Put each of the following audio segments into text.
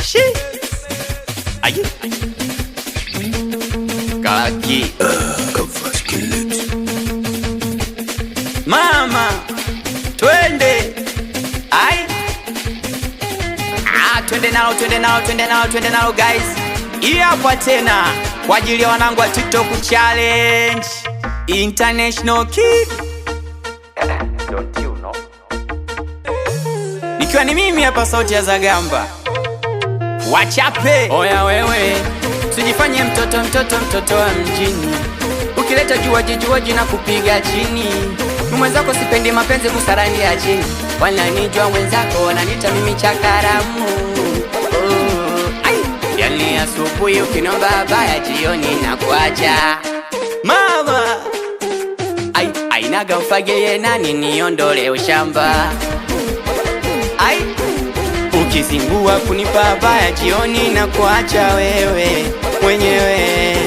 Shi aye Kaki Mama twende ai twende nalo guys. Hii hapa tena kwa ajili ya wanangu wa TikTok challenge International Kid. Don't you know? Nikiwa ni mimi hapa sauti ya Zagamba. Wachape oya wewe, usijifanye mtoto wa mjini. Ukileta juaji na kupiga chini. Mwenzako sipendi mapenzi kusarani ya chini. Wananijua mwenzako wananiita mimi chakaramu. Yani asubuhi ukinomba baya, jioni na kuacha mama. Ainaga mfagilie nani niondole ushamba. Ukizingua kunipa baya, jioni na kuacha wewe mwenyewe.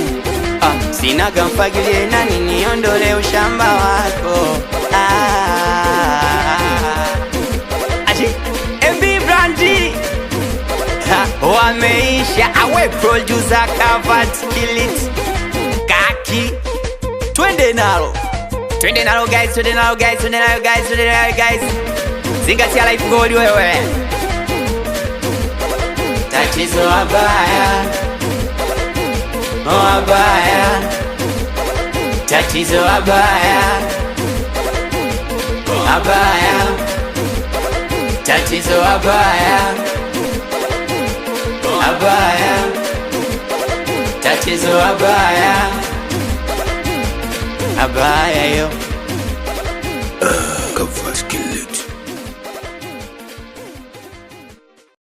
Sinaga mfagilie nani niondole ushamba wako. MB Brandy wameisha. Awe producer covered kill it. Kaki twende nalo guys. Zingatia life goal wewe. Tatizo wabaya, wabaya. Tatizo wabaya, wabaya. Tatizo wabaya, wabaya. Tatizo wabaya, wabaya yo.